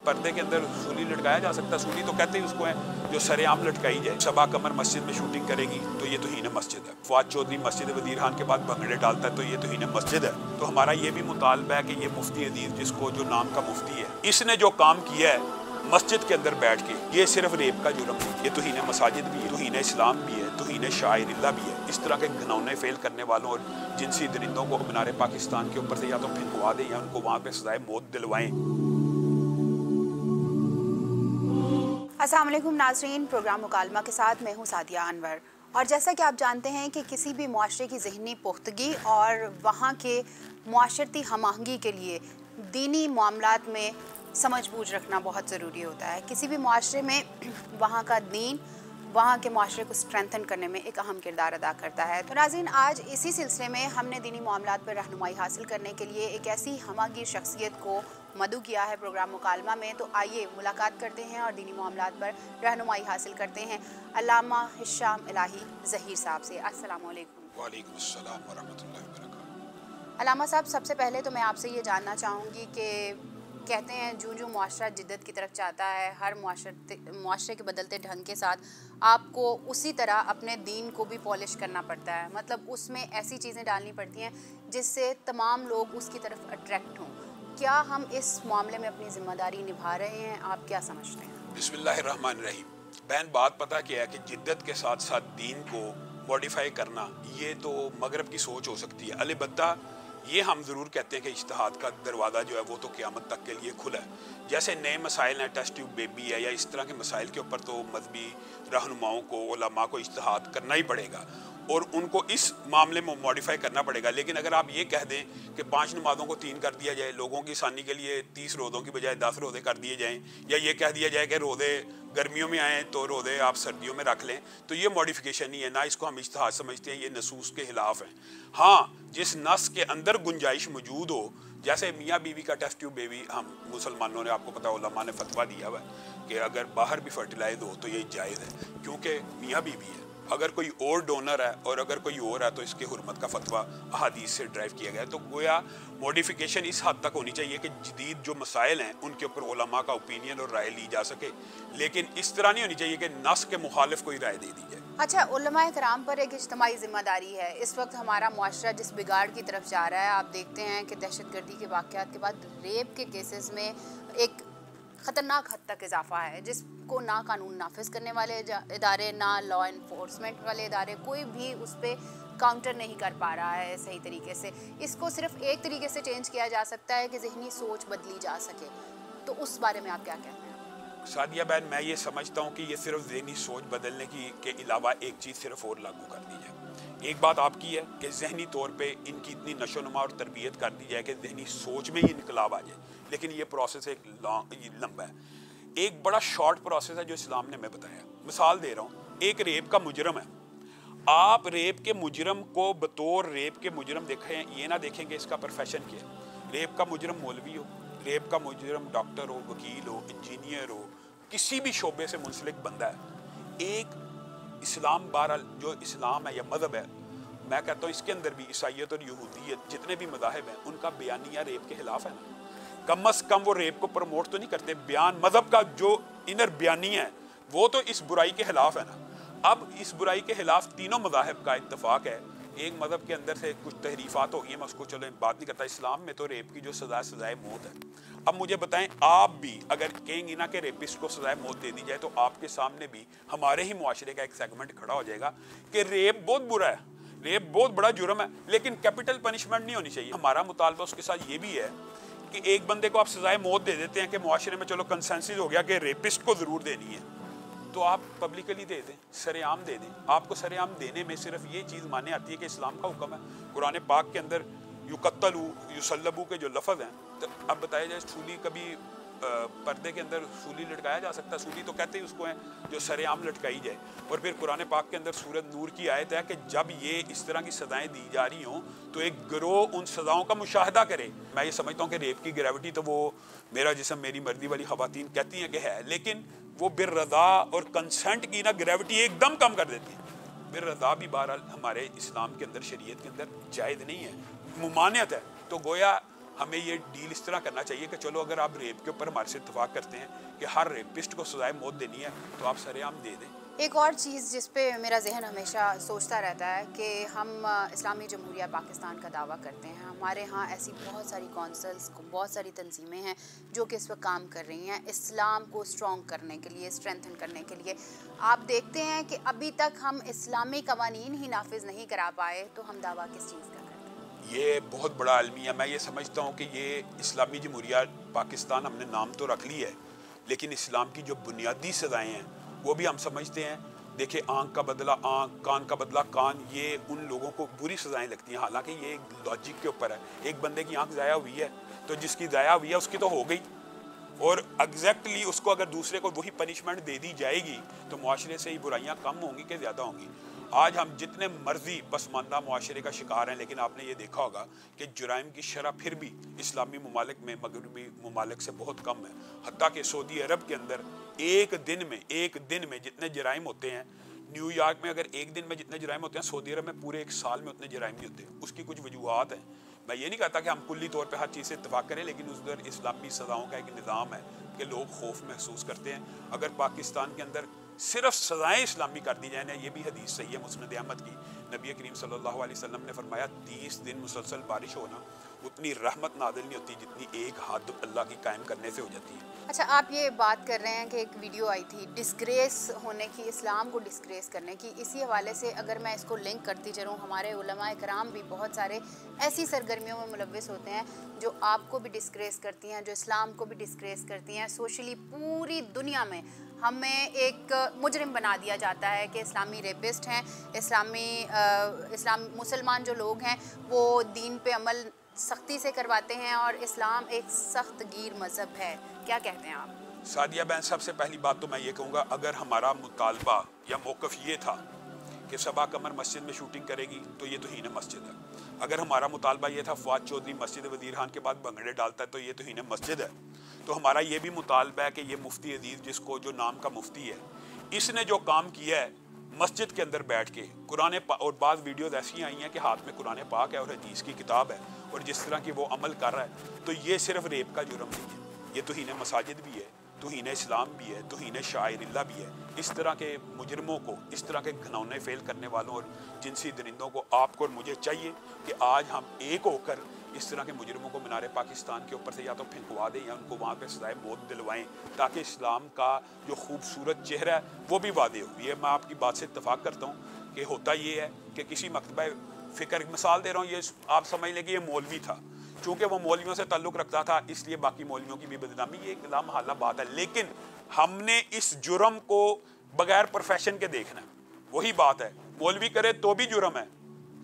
पर्दे के अंदर सूली लटकाया जा सकता है। सूली तो कहते हैं उसको है जो सरेआम लटकाई जाए। सबा कमर मस्जिद में शूटिंग करेगी तो ये तौहीन मस्जिद है। फवाद चौधरी मस्जिद वजीर खान के बाद भंगड़े डालता है तो ये तौहीन मस्जिद है। तो हमारा ये भी मुतालबा है कि ये मुफ्ती अजीज, जिसको जो नाम का मुफ्ती है, इसने जो काम किया है मस्जिद के अंदर बैठ के, ये सिर्फ रेप का जुर्म नहीं, ये तौहीन मसाजिद भी है, तौहीन इस्लाम भी है, तौहीन शाइरिल्लाह भी है। इस तरह के घिनौने फेल करने वालों और जिनसी दरिंदों को मीनार पाकिस्तान के ऊपर से या तो फेंकवा दें या उनको वहाँ पे सजाए मौत दिलवाएं। अस्सलाम वालेकुम नाज़रीन, प्रोग्राम मुकालमा के साथ मैं हूँ सादिया अनवर। और जैसा कि आप जानते हैं कि किसी भी मुआशरे की ज़हनी पुख्तगी और वहाँ के मुआशरती हमाहंगी के लिए दीनी मामलात में समझ बूझ रखना बहुत ज़रूरी होता है। किसी भी मुआशरे में वहाँ का दीन वहाँ के मुआशरे को स्ट्रेंथन करने में एक अहम किरदार अदा करता है। तो नाज़रीन, आज इसी सिलसिले में हमने दीनी मामलात पर रहनुमाई हासिल करने के लिए एक ऐसी हमागीर शख्सियत को मदऊ किया है प्रोग्राम मुकालमा में। तो आइए मुलाकात करते हैं और दीनी मामलात पर रहनुमाई हासिल करते हैं अल्लामा हिशाम इलाही ज़हीर साहब से। अस्सलाम वालेकुम। वालेकुम अस्सलाम व रहमतुल्लाहि व बरकातहू। अल्लामा साहब, सबसे पहले तो मैं आपसे ये जानना चाहूँगी कि कहते हैं जो जो मुआशरा जिद्दत की तरफ चाहता है, हर मुआशरे के बदलते ढंग के साथ आपको उसी तरह अपने दीन को भी पॉलिश करना पड़ता है। मतलब उसमें ऐसी चीज़ें डालनी पड़ती हैं जिससे तमाम लोग उसकी तरफ अट्रैक्ट हों। क्या हम इस मामले में अपनी ज़िम्मेदारी निभा रहे हैं? आप क्या समझते हैं? बिस्मिल्लाहिर्रहमानिर्रहीम। बहन, बात पता क्या है कि जिद्दत के साथ साथ दीन को मॉडिफाई करना ये तो मगरब की सोच हो सकती है। अलबत्ता ये हम ज़रूर कहते हैं कि इज्तिहाद का दरवाज़ा जो है वो तो क़यामत तक के लिए खुला है। जैसे नए मसाइल हैं, टेस्ट ट्यूब बेबी है या इस तरह के मसाइल के ऊपर तो मज़हबी रहनुमाओं को, उलमा को इज्तिहाद करना ही पड़ेगा और उनको इस मामले में मॉडिफाई करना पड़ेगा। लेकिन अगर आप ये कह दें कि 5 नमाज़ों को 3 कर दिया जाए, लोगों की आसानी के लिए 30 रोज़ों की बजाय 10 रोज़े कर दिए जाएँ, या ये कह दिया जाए कि रोज़े गर्मियों में आएँ तो रोज़े आप सर्दियों में रख लें, तो ये मॉडिफिकेशन नहीं है, ना इसको हम इज्तिहाद समझते हैं, ये नसूस के खिलाफ है। हाँ, जिस नस के अंदर गुंजाइश मौजूद हो, जैसे मियाँ बीवी का टेस्ट ट्यूब बेबी, हम मुसलमानों ने, आपको पता है उलमा ने फतवा दिया हुआ है कि अगर बाहर भी फर्टिलाइज हो तो ये जायज़ है, क्योंकि मियाँ बीवी है। अगर कोई और डोनर है और अगर कोई और है तो इसके हुर्मत का फतवा अहादीस से ड्राइव किया गया है। तो गोया मॉडिफिकेशन इस हद तक होनी चाहिए कि जदीद जो मसाइल हैं उनके ऊपर उलमा का ओपिनियन और राय ली जा सके, लेकिन इस तरह नहीं होनी चाहिए कि नस के मुखालिफ कोई राय दे दी जाए। अच्छा, उलमाए कराम पर एक इज्तिमाई ज़िम्मेदारी है। इस वक्त हमारा मुआशरा जिस बिगाड़ की तरफ जा रहा है, आप देखते हैं कि दहशतगर्दी के वाक़यात के बाद रेप के केसेस में एक ख़तरनाक हद तक इजाफा है, जिसको ना कानून नाफिज करने वाले इदारे, ना लॉ इन्फोर्समेंट वाले इदारे, कोई भी उस पर काउंटर नहीं कर पा रहा है सही तरीके से। इसको सिर्फ एक तरीके से चेंज किया जा सकता है कि ज़हनी सोच बदली जा सके। तो उस बारे में आप क्या कहते हैं? सादिया बहन, मैं ये समझता हूँ कि ये सिर्फ ज़हनी सोच बदलने की के अलावा एक चीज़ सिर्फ और लागू कर दी जाए। एक बात आपकी है कि ज़हनी तौर पे इनकी इतनी नशोनुमा और तरबियत कर दी जाए कि ज़हनी सोच में ही इनकलाब आ जाए, लेकिन ये प्रोसेस एक लंबा है। एक बड़ा शॉर्ट प्रोसेस है जो इस्लाम ने मैं बताया। मिसाल दे रहा हूँ, एक रेप का मुजरम है, आप रेप के मुजरम को बतौर रेप के मुजरम देखें, ये ना देखें कि इसका प्रोफेशन क्या है। रेप का मुजरम मौलवी हो, रेप का मुजरम डॉक्टर हो, वकील हो, इंजीनियर हो, किसी भी शोबे से मुंसलिक बंदा है। एक इस्लाम बहरहाल जो इस्लाम है या मज़हब है, मैं कहता हूँ इसके अंदर भी ईसाईयत और यहूदियत जितने भी मज़ाहिब हैं उनका बयानिया रेप के खिलाफ है ना। कम अज़ कम वो रेप को प्रमोट तो नहीं करते, बयान मज़हब का जो इनर बयानिया है वो तो इस बुराई के खिलाफ है ना। अब इस बुराई के खिलाफ तीनों मज़ाहिब का इत्तफाक है। एक मज़हब के अंदर से कुछ तहरीफात हो गई, मैं उसको चलो बात नहीं करता। इस्लाम में तो रेप की जो सज़ाए मौत है। अब मुझे बताएं, आप भी अगर कहेंगे ना कि रेपिस्ट को सज़ाए मौत दे दी जाए तो आपके सामने भी हमारे ही मुआशरे का एक सेगमेंट खड़ा हो जाएगा कि रेप बहुत बुरा है, रेप बहुत बड़ा जुर्म है, लेकिन कैपिटल पनिशमेंट नहीं होनी चाहिए। हमारा मुतालबा उसके साथ ये भी है कि एक बंदे को आप सज़ाए मौत दे देते हैं कि मुआशरे में चलो कंसेंसस हो गया कि रेपिस्ट को ज़रूर देनी है, तो आप पब्लिकली दे दें, सरेआम दे दें। आपको सरेआम देने में सिर्फ ये चीज़ माने आती है कि इस्लाम का हुक्म है। कुरान पाक के अंदर युकत्तलू युसल्लबू के जो लफ्ज़ हैं, तो अब बताया जाए सूली कभी पर्दे के अंदर सूली लटकाया जा सकता है? सूली तो कहते ही उसको है जो सरेआम लटकाई जाए। और फिर कुरान पाक के अंदर सूरत नूर की आयत है कि जब ये इस तरह की सज़ाएँ दी जा रही हों तो एक गिरोह उन सज़ाओं का मुशाहदा करे। मैं ये समझता हूँ कि रेप की ग्रेविटी तो वो मेरा जिस्म मेरी मर्जी वाली ख़वातीन कहती हैं कि है, लेकिन वो बिर्रज़ा और कंसेंट की ना ग्रेविटी एकदम कम कर देती है। बिर्रज़ा भी बहरहाल हमारे इस्लाम के अंदर, शरीयत के अंदर जायज़ नहीं है, मुमानियत है। तो गोया हमें ये डील इस तरह करना चाहिए कि चलो अगर आप रेप के ऊपर हमारे से इत्तेफाक करते हैं कि हर रेपिस्ट को सजाए मौत देनी है तो आप सरेआम दे दें। एक और चीज़ जिस पे मेरा जहन हमेशा सोचता रहता है कि हम इस्लामी जमहूरिया पाकिस्तान का दावा करते हैं, हमारे यहाँ ऐसी बहुत सारी कौंसल्स, बहुत सारी तंजीमें हैं जो कि इस वक्त काम कर रही हैं इस्लाम को स्ट्रॉन्ग करने के लिए, स्ट्रेंथन करने के लिए। आप देखते हैं कि अभी तक हम इस्लामी कवानीन ही नाफिज नहीं करा पाए, तो हम दावा किस चीज़ का करते हैं? ये बहुत बड़ा अलमिया। मैं ये समझता हूँ कि ये इस्लामी जमहूरिया पाकिस्तान हमने नाम तो रख ली है, लेकिन इस्लाम की जो बुनियादी सज़ाएँ हैं वो भी हम समझते हैं। देखिए, आँख का बदला आँख, कान का बदला कान, ये उन लोगों को बुरी सज़ाएं लगती हैं। हालांकि ये लॉजिक के ऊपर है। एक बंदे की आँख ज़ाया हुई है तो जिसकी ज़ाया हुई है उसकी तो हो गई, और एग्जैक्टली उसको अगर दूसरे को वही पनिशमेंट दे दी जाएगी तो मुआशरे से ही बुराइयाँ कम होंगी कि ज़्यादा होंगी। आज हम जितने मर्जी पसमानदा मुआशरे का शिकार हैं, लेकिन आपने ये देखा होगा कि जुराइम की शरह फिर भी इस्लामी ममालिक में मगरबी ममालिक से बहुत कम है। हत्ता कि सऊदी अरब के अंदर एक दिन में जितने जराइम होते हैं, न्यूयॉर्क में अगर एक दिन में जितने जराइम होते हैं, सऊदी अरब में पूरे एक साल में उतने जराइम नहीं होते। उसकी कुछ वजूहात हैं। मैं ये नहीं कहता कि हम कुल्ली तौर पे हर चीज़ से इत्तेफाक करें, लेकिन उधर इस्लामी सज़ाओं का एक निज़ाम है कि लोग खौफ महसूस करते हैं। अगर पाकिस्तान के अंदर सिर्फ सज़ाएँ इस्लामी कर दी जाए ना, ये भी हदीस सही है मुस्नद अहमद की। नबी करीम सल्लल्लाहु अलैहि वसल्लम ने फरमाया 30 दिन मुसलसल बारिश होना उतनी रहमत नादिल नहीं होती जितनी एक हद अल्लाह की कायम करने से हो जाती है। अच्छा, आप ये बात कर रहे हैं कि एक वीडियो आई थी डिस्ग्रेस होने की, इस्लाम को डिस्ग्रेस करने की। इसी हवाले से अगर मैं इसको लिंक करती चलूँ, हमारे उलमा कराम भी बहुत सारे ऐसी सरगर्मियों में मुलव्वस होते हैं जो आपको भी डिस्ग्रेस करती हैं, जो इस्लाम को भी डिस्ग्रेस करती हैं। सोशली पूरी दुनिया में हमें एक मुजरिम बना दिया जाता है कि इस्लामी रेपिस्ट हैं, इस्लाम मुसलमान जो लोग हैं वो दीन पे अमल सख्ती से करवाते हैं और इस्लाम एक सख्त गिर मज़हब है। क्या कहते हैं आप? सादिया बहन, सबसे पहली बात तो मैं ये कहूँगा, अगर हमारा मुतालबा या मौक़िफ़ ये था कि सबा कमर मस्जिद में शूटिंग करेगी तो ये तौहीन मस्जिद है। अगर हमारा मुतालबा ये था फवाद चौधरी मस्जिद वज़ीर खान के बाद भंगड़े डालता है तो ये तौहीन मस्जिद है, तो हमारा ये भी मुतालबा है कि ये मुफ्ती अजीज़, जिसको जो नाम का मुफ्ती है, इसने जो काम किया है मस्जिद के अंदर बैठ के कुरान और बाद वीडियोस ऐसी आई हैं कि हाथ में कुरान पाक है और हदीस की किताब है, और जिस तरह की वो अमल कर रहा है, तो ये सिर्फ रेप का जुर्म नहीं है, ये तौहीन मसाजिद भी है, तौहीन इस्लाम भी है, तौहीन शाइरिल्लाह भी है। इस तरह के मुजरमों को, इस तरह के घनौने फेल करने वालों और जिनसी दरिंदों को आपको और मुझे चाहिए कि आज हम एक होकर इस तरह के मुजरमों को मीनार पाकिस्तान के ऊपर से या तो फेंकवा दें या उनको वहाँ पे सजाए मौत दिलवाएं, ताकि इस्लाम का जो खूबसूरत चेहरा है वो भी वादे हो। ये मैं आपकी बात से इत्तफाक करता हूँ कि होता ये है कि किसी मकतबा फ़िक्र, मिसाल दे रहा हूँ, ये आप समझ लें कि ये मौलवी था, चूँकि वो मौलवियों से ताल्लुक़ रखता था इसलिए बाकी मौलवियों की भी बदनामी, ये एक लामहल्ला बात है। लेकिन हमने इस जुर्म को बगैर प्रोफेशन के देखना है। वही बात है, मौलवी करे तो भी जुर्म है,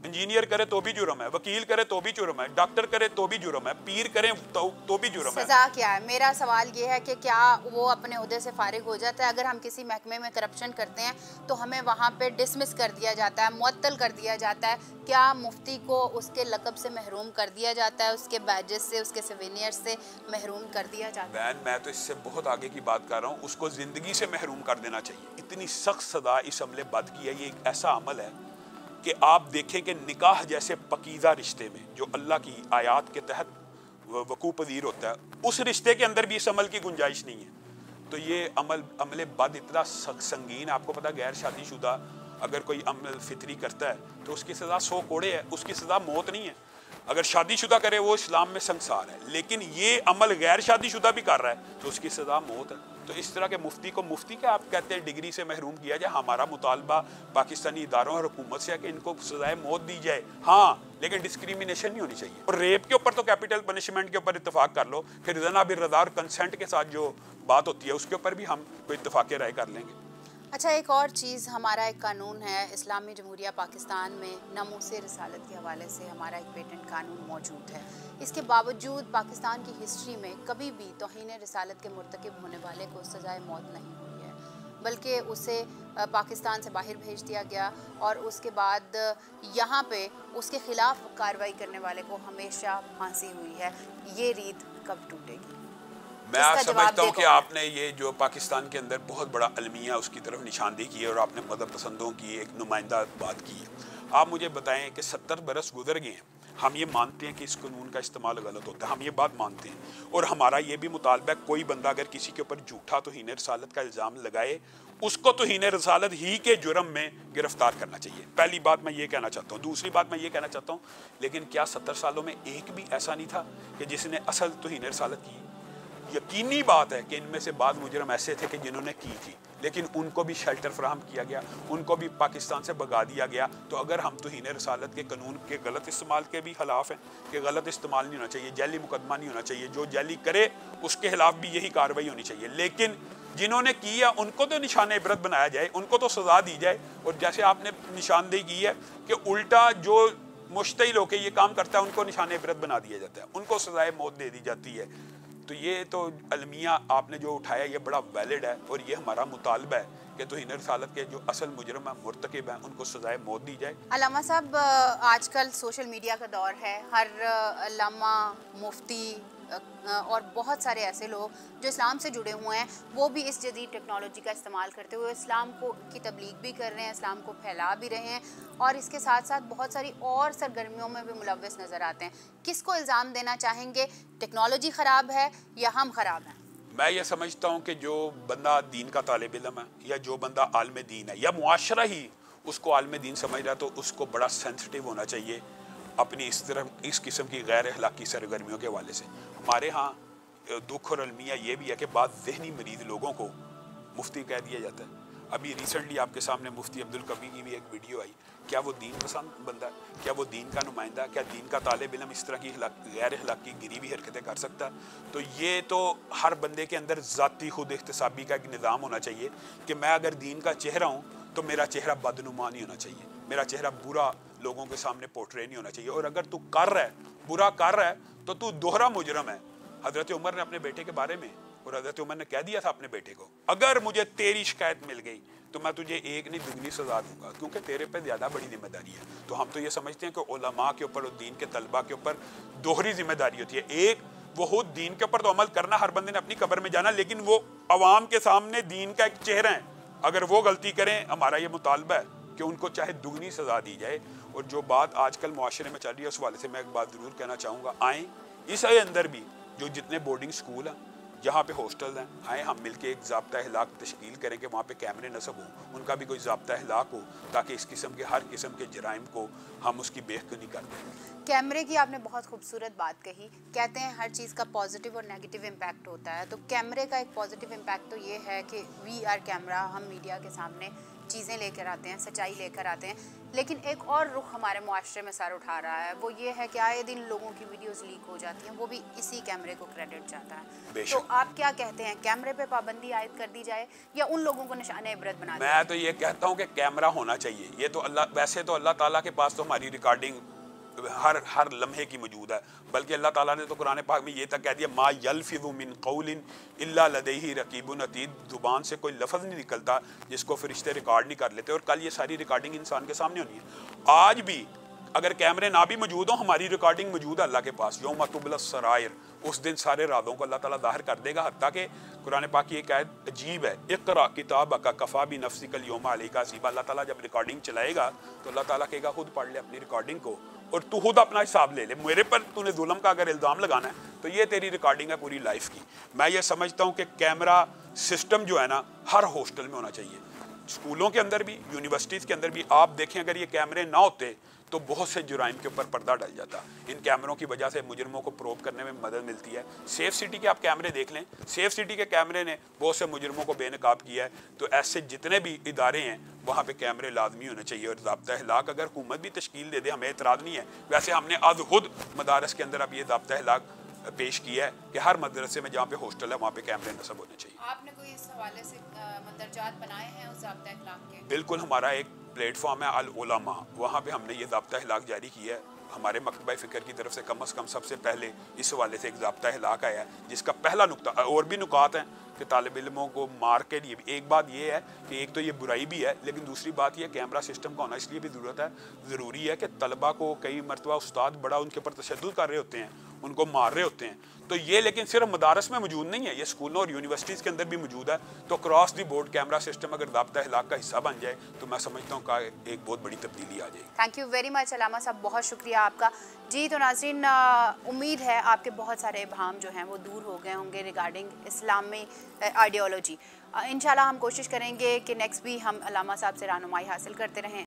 इंजीनियर करे तो भी जुर्म है, वकील करे तो भी जुर्म है, डॉक्टर करे तो भी जुर्म है, पीर करे तो भी जुर्म है। सज़ा क्या है? मेरा सवाल ये है कि क्या वो अपने ओहदे से फारिग हो जाता है? अगर हम किसी महकमे में करप्शन करते हैं तो हमें वहाँ पे डिसमिस कर दिया जाता है, मुअत्तल कर दिया जाता है। क्या मुफ्ती को उसके लक़ब से महरूम कर दिया जाता है, उसके बैजेस से, उसके सवेनियर से महरूम कर दिया जाता है? मैं तो इससे बहुत आगे की बात कर रहा हूँ, उसको ज़िंदगी से महरूम कर देना चाहिए। इतनी सख्त सज़ा इस अमले बद की है। ये एक ऐसा अमल है कि आप देखें कि निकाह जैसे पकीज़ा रिश्ते में जो अल्लाह की आयात के तहत वकूफ़ पज़ीर होता है, उस रिश्ते के अंदर भी इस अमल की गुंजाइश नहीं है। तो ये अमल बद इतना संगीन है। आपको पता, गैर शादीशुदा अगर कोई अमल फितरी करता है तो उसकी सज़ा 100 कोड़े है, उसकी सज़ा मौत नहीं है। अगर शादीशुदा करे वो इस्लाम में संसार है, लेकिन ये अमल गैर शादीशुदा भी कर रहा है तो उसकी सज़ा मौत है। तो इस तरह के मुफ्ती को, मुफ्ती क्या आप कहते हैं, डिग्री से महरूम किया जाए। हमारा मुतालबा पाकिस्तानी इदारों और हुकूमत से है कि इनको सजाए मौत दी जाए, हाँ, लेकिन डिस्क्रिमिनेशन नहीं होनी चाहिए। और रेप के ऊपर तो कैपिटल पनिशमेंट के ऊपर इत्तफाक कर लो, फिर ज़ना बिर रज़ा और कंसेंट के साथ जो बात होती है उसके ऊपर भी हम कोई इत्तफाक राय कर लेंगे। अच्छा, एक और चीज़, हमारा एक कानून है इस्लामी जमहूरिया पाकिस्तान में, नामूस रिसालत के हवाले से हमारा एक पेटेंट कानून मौजूद है। इसके बावजूद पाकिस्तान की हिस्ट्री में कभी भी तौहीन रिसालत के मुर्तकिब होने वाले को सजाए मौत नहीं हुई है, बल्कि उसे पाकिस्तान से बाहर भेज दिया गया और उसके बाद यहाँ पे उसके ख़िलाफ़ कार्रवाई करने वाले को हमेशा फांसी हुई है। ये रीत कब टूटेगी? मैं समझता हूँ कि आपने ये जो पाकिस्तान के अंदर बहुत बड़ा अलमिया उसकी तरफ निशानदेही की है और आपने मदद पसंदों की एक नुमाइंदा बात की है। आप मुझे बताएं कि 70 बरस गुजर गए हैं, ہم یہ مانتے ہیں کہ اس قانون کا استعمال غلط ہوتا ہے, ہم یہ بات مانتے ہیں, اور ہمارا یہ بھی مطالبہ ہے کوئی بندہ اگر کسی کے اوپر جھوٹا توہین رسالت کا الزام لگائے اس کو توہین رسالت ہی کے جرم میں گرفتار کرنا چاہیے. پہلی بات میں یہ کہنا چاہتا ہوں. دوسری بات میں یہ کہنا چاہتا ہوں, لیکن کیا 70 سالوں میں ایک بھی ایسا نہیں تھا کہ جس نے اصل توہین رسالت کی؟ یقینی بات ہے کہ ان میں سے بعض مجرم ایسے تھے کہ جنہوں نے کی تھی, لیکن ان کو بھی شیلٹر فراہم کیا گیا, ان کو بھی پاکستان سے بھگا دیا گیا. تو اگر ہم توہین رسالت کے قانون کے غلط استعمال کے بھی خلاف ہیں کہ غلط استعمال نہیں ہونا چاہیے, جعلی مقدمہ نہیں ہونا چاہیے, جو جعلی کرے اس کے خلاف بھی یہی کارروائی ہونی چاہیے, لیکن جنہوں نے کیا ان کو تو نشان عبرت بنایا جائے, ان کو تو سزا دی جائے. اور جیسے آپ نے نشاندہی کی ہے کہ الٹا جو مشتعل ہو کے یہ کام کرتا ہے ان کو نشان عبرت بنا دیا جاتا ہے, ان کو سزائے موت دے دی جاتی ہے. تو یہ تو المیہ آپ نے جو اٹھایا یہ بڑا ویلڈ ہے, اور یہ ہمارا مطالبہ ہے کہ توہین رسالت کے جو اصل مجرم ہیں, مرتکب ہیں, ان کو سزائے موت دی جائے. علامہ صاحب, آج کل سوشل میڈیا کا دور ہے, ہر علامہ, مفتی اور بہت سارے ایسے لوگ جو اسلام سے جڑے ہوئے ہیں وہ بھی اس جدید ٹیکنالوجی کا استعمال کرتے ہوئے اسلام کی تبلیغ بھی کر رہے ہیں, اسلام کو پھیلا بھی رہے ہیں, اور اس کے ساتھ ساتھ بہت ساری اور سرگرمیوں میں بھی ملوث نظر آتے ہیں. کس کو الزام دینا چاہیں گے, ٹیکنالوجی خراب ہے یا ہم خراب ہیں؟ میں یہ سمجھتا ہوں کہ جو بندہ دین کا طالب علم ہے یا جو بندہ عالم دین ہے یا معاشرہ ہی اس کو عالم دین سمجھ رہا ہے تو اس کو بڑا سینسٹیو ہونا چاہیے اپنی اس قسم کی غیر اخلاقی سرگرمیوں کے حوالے سے. ہمارے ہاں دکھ اور المیہ یہ بھی ہے کہ بعض ذہنی مریض لوگوں کو مفتی کہہ دیا جاتا ہے. ابھی ریسنٹلی آپ کے سامنے مفتی عبدالقوی کی بھی ایک ویڈیو آئی. کیا وہ دین پسند بندہ ہے؟ کیا وہ دین کا نمائندہ ہے؟ کیا دین کا طالب علم اس طرح کی غیر اخلاقی گری ہوئی حرکتیں کر سکتا ہے؟ تو یہ تو ہر بندے کے اندر ذاتی خود احتسابی کا ایک نظام ہونا چاہیے کہ میں اگر دین کا چہرہ ہوں تو میرا چہرہ بدنما نہیں ہونا چاہیے, میرا چہرہ برا لوگوں کے سامنے پورٹرے نہیں ہونا چاہیے. اور اگر تو کر رہا ہے, برا کر رہا ہے, تو تو دوہرا مجرم ہے. حضرت عمر نے اپنے بیٹے کے بارے میں, اور حضرت عمر نے کہہ دیا تھا اپنے بیٹے کو, اگر مجھے تیری شکایت مل گئی تو میں تجھے ایک نہیں دگنی سزا دوں گا, کیونکہ تیرے پہ زیادہ بڑی ذمہ داری ہے. تو ہم تو یہ سمجھتے ہیں کہ علماء کے اوپر اور دین کے طلباء کے اوپر دوہری ذمہ داری ہوتی ہے. ایک وہ خود دین کے اوپر تو عمل کرنا, ہر بندے نے اپنی قبر میں جانا, لیکن وہ عوام کے سامنے دین کا ایک چہرہ ہے. اگر وہ غلطی کریں, ہمارا یہ مطالبہ ہے کہ ان کو چاہے دگنی سزا دی جائے. اور جو بات آج کل معاشرے میں چل رہی ہے اس حوالے سے میں ایک بات ضرور کہنا چاہوں گا, آئیں اس اندر بھی جو جتنے بورڈنگ سکول ہیں, جہاں پہ ہاسٹل ہیں, آئیں ہم مل کے ایک ضابطہ اخلاق تشکیل کریں کہ وہاں پہ کیمرے نصب ہوں, ان کا بھی کوئی ضابطہ اخلاق ہو, تاکہ اس قسم کے ہر قسم کے جرائم کو ہم اس کی بےخدمتی کر دیں. کیمرے کی آپ نے بہت خوبصورت بات کہی. کہتے ہیں ہر چیز کا پازیٹیو اور نیگیٹیو امپیکٹ ہوتا ہے, تو کیمرے کا ایک پازیٹیو امپیکٹ تو یہ ہے کہ وی آر کیمرہ, ہم میڈیا کے سامنے چیزیں لے کر آتے ہیں, سچائی لے کر آتے ہیں. لیکن ایک اور رخ ہمارے معاشرے میں سر اٹھا رہا ہے, وہ یہ ہے کہ آئے دن لوگوں کی ویڈیوز لیک ہو جاتی ہیں, وہ بھی اسی کیمرے کو کریڈٹ جاتا ہے. تو آپ کیا کہتے ہیں, کیمرے پہ پابندی عائد کر دی جائے یا ان لوگوں کو نشان عبرت بنا دیا؟ میں تو یہ کہتا ہوں کہ کیمرہ ہونا چاہیے. یہ تو اللہ, ویسے تو اللہ تعالیٰ کے پاس تو ہماری ریکارڈنگ ہر لمحے کی موجود ہے, بلکہ اللہ تعالیٰ نے تو قرآن پاک میں یہ تک کہہ دیا ما یلفظ من قول الا لدیہ رقیب عتید, زبان سے کوئی لفظ نہیں نکلتا جس کو فرشتے ریکارڈ نہیں کر لیتے. اور کل یہ ساری ریکارڈنگ انسان کے سامنے ہونی ہے. آج بھی اگر کیمرے نہ بھی موجود ہوں, ہماری ریکارڈنگ موجود ہے اللہ کے پاس. یوم تبلی السرائر, اس دن سارے رازوں کو اللہ تعالیٰ ظاہر کر دے گا. حتیٰ کہ قرآن پاک کی ایک آیت عجیب ہے, اقرا کتابک کفی بنفسک اليوم علیک حسیبا. اللہ تعالیٰ جب ریکارڈنگ چلائے گا تو اللہ تعالیٰ کہے گا خود پڑھ لے اپنی ریکارڈنگ کو اور تو خود اپنا حساب لے لے. میرے پر تو نے ظلم کا اگر الزام لگانا ہے تو یہ تیری ریکارڈنگ ہے پوری لائف کی. میں یہ سمجھتا ہوں کہ کیمرہ سسٹم جو ہے نا ہر ہاسٹل میں ہونا چاہیے, اسکولوں کے اندر بھی, یونیورسٹیز کے اندر بھی. آپ دیکھیں اگر یہ کیمرے نہ ہوتے تو بہت سے جرائم کے اوپر پردہ ڈل جاتا. ان کیمروں کی وجہ سے مجرموں کو پروب کرنے میں مدد ملتی ہے. سیف سٹی کے آپ کیمرے دیکھ لیں, سیف سٹی کے کیمرے نے بہت سے مجرموں کو بے نقاب کیا ہے. تو ایسے جتنے بھی ادارے ہیں وہاں پہ کیمرے لازمی ہونے چاہیے. اور ضابطہ اخلاق اگر حکومت بھی تشکیل دے دے ہمیں اعتراض نہیں ہے. ویسے ہم نے از خود مدارس کے اندر اب یہ ضابطہ اخلاق پیش کیا ہے کہ ہر مدرسے میں جہاں پہ ہاسٹل ہے وہاں پہ کیمرے نصب ہونے چاہیے. آپ نے کوئی اس حوالے سے مندرجات بنائے ہیں اس ضابطہ اخلاق کے؟ بالکل, ہمارا ایک پلیٹ فارم ہے العلماء, وہاں پہ ہم نے یہ ضابطہ اخلاق جاری کیا ہے. ہمارے مکتبہ فکر کی طرف سے کم از کم سب سے پہلے اس حوالے سے ایک ضابطہ اخلاق آیا ہے, جس کا پہلا نقطہ, اور بھی نکات ہیں کہ طالب علموں کو مار کے لیے بھی. ایک بات یہ ہے کہ ایک تو یہ برائی بھی ہے, لیکن دوسری بات یہ کیمرہ سسٹم کا ہونا اس لیے بھی ضروری ہے کہ طلبہ کو کئی مرتبہ استاد بڑا ان کے اوپر تشدد کر رہے ہوتے ہیں, ان کو مار رہے ہوتے ہیں. تو یہ لیکن صرف مدارس میں موجود نہیں ہے, یہ اسکولوں اور یونیورسٹیز کے اندر بھی موجود ہے. تو cross the board camera system اگر ضابطہ اخلاق کا حصہ بن جائے تو میں سمجھتا ہوں کہ ایک بہت بڑی تبدیلی آ جائے گی. تھینک یو ویری مچ علامہ صاحب, بہت شکریہ آپ کا. جی تو ناظرین, امید ہے آپ کے بہت سارے ابہام جو ہیں وہ دور ہو گئے ہوں گے ریگارڈنگ اسلامی آئیڈیالوجی. انشاءاللہ ہم کوشش کریں گے کہ نیکسٹ بھی ہم علامہ صاحب سے رہنمائی حاصل کرتے رہیں.